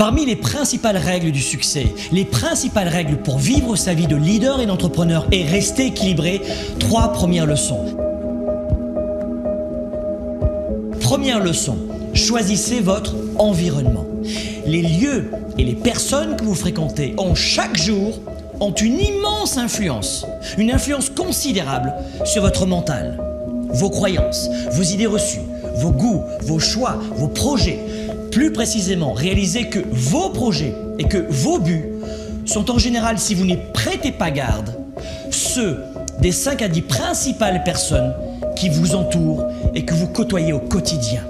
Parmi les principales règles du succès, les principales règles pour vivre sa vie de leader et d'entrepreneur et rester équilibré, 3 premières leçons. Première leçon, choisissez votre environnement. Les lieux et les personnes que vous fréquentez chaque jour ont une immense influence, une influence considérable sur votre mental, vos croyances, vos idées reçues, vos goûts, vos choix, vos projets. Plus précisément, réalisez que vos projets et que vos buts sont en général, si vous n'y prêtez pas garde, ceux des 5 à 10 principales personnes qui vous entourent et que vous côtoyez au quotidien.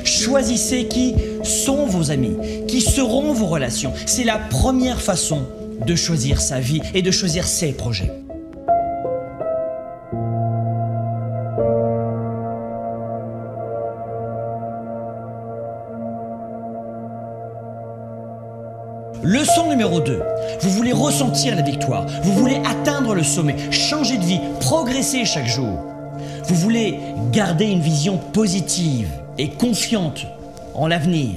Choisissez qui sont vos amis, qui seront vos relations. C'est la première façon de choisir sa vie et de choisir ses projets. Leçon numéro 2, vous voulez ressentir la victoire, vous voulez atteindre le sommet, changer de vie, progresser chaque jour. Vous voulez garder une vision positive et confiante en l'avenir.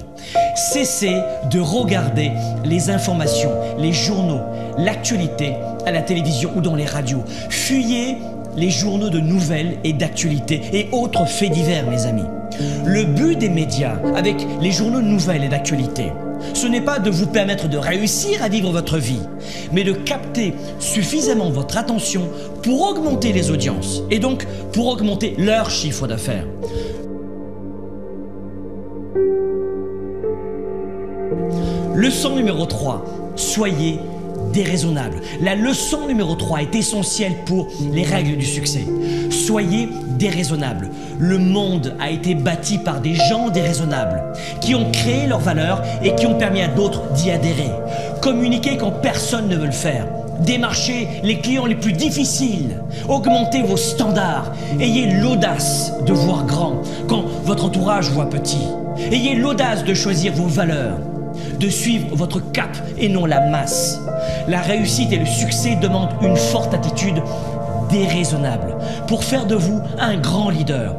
Cessez de regarder les informations, les journaux, l'actualité à la télévision ou dans les radios. Fuyez les journaux de nouvelles et d'actualité et autres faits divers, mes amis. Le but des médias avec les journaux de nouvelles et d'actualité, ce n'est pas de vous permettre de réussir à vivre votre vie, mais de capter suffisamment votre attention pour augmenter les audiences et donc pour augmenter leur chiffre d'affaires. Leçon numéro 3, soyez déraisonnable. La leçon numéro 3 est essentielle pour les règles du succès. Soyez déraisonnable. Le monde a été bâti par des gens déraisonnables qui ont créé leur valeur et qui ont permis à d'autres d'y adhérer. Communiquez quand personne ne veut le faire. Démarchez les clients les plus difficiles. Augmentez vos standards. Ayez l'audace de voir grand quand votre entourage voit petit. Ayez l'audace de choisir vos valeurs, de suivre votre cap et non la masse. La réussite et le succès demandent une forte attitude déraisonnable pour faire de vous un grand leader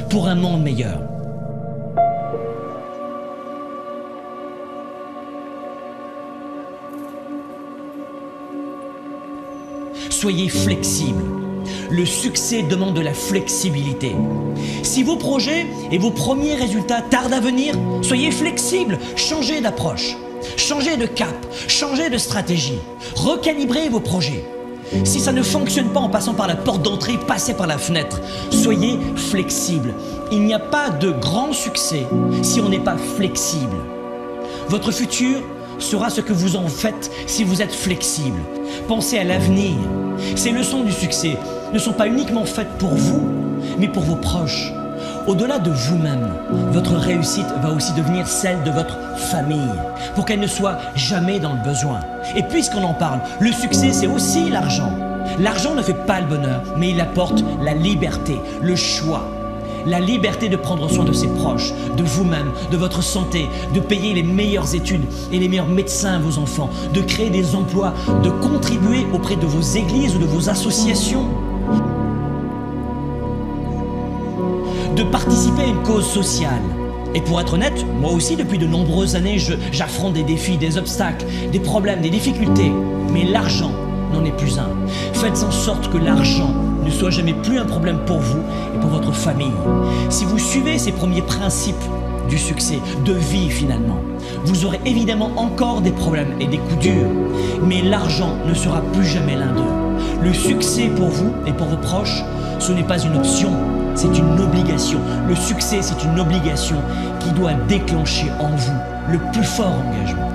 pour un monde meilleur. Soyez flexible. Le succès demande de la flexibilité. Si vos projets et vos premiers résultats tardent à venir, soyez flexible, changez d'approche, changez de cap, changez de stratégie, recalibrez vos projets. Si ça ne fonctionne pas en passant par la porte d'entrée, passez par la fenêtre. Soyez flexible. Il n'y a pas de grand succès si on n'est pas flexible. Votre futur sera ce que vous en faites si vous êtes flexible. Pensez à l'avenir. Ces leçons du succès ne sont pas uniquement faites pour vous, mais pour vos proches. Au-delà de vous-même, votre réussite va aussi devenir celle de votre famille, pour qu'elle ne soit jamais dans le besoin. Et puisqu'on en parle, le succès, c'est aussi l'argent. L'argent ne fait pas le bonheur, mais il apporte la liberté, le choix. La liberté de prendre soin de ses proches, de vous-même, de votre santé, de payer les meilleures études et les meilleurs médecins à vos enfants, de créer des emplois, de contribuer auprès de vos églises ou de vos associations, de participer à une cause sociale. Et pour être honnête, moi aussi depuis de nombreuses années, j'affronte des défis, des obstacles, des problèmes, des difficultés. Mais l'argent n'en est plus un. Faites en sorte que l'argent ne soit jamais plus un problème pour vous et pour votre famille. Si vous suivez ces premiers principes du succès, de vie finalement, vous aurez évidemment encore des problèmes et des coups durs, mais l'argent ne sera plus jamais l'un d'eux. Le succès pour vous et pour vos proches, ce n'est pas une option, c'est une obligation. Le succès, c'est une obligation qui doit déclencher en vous le plus fort engagement.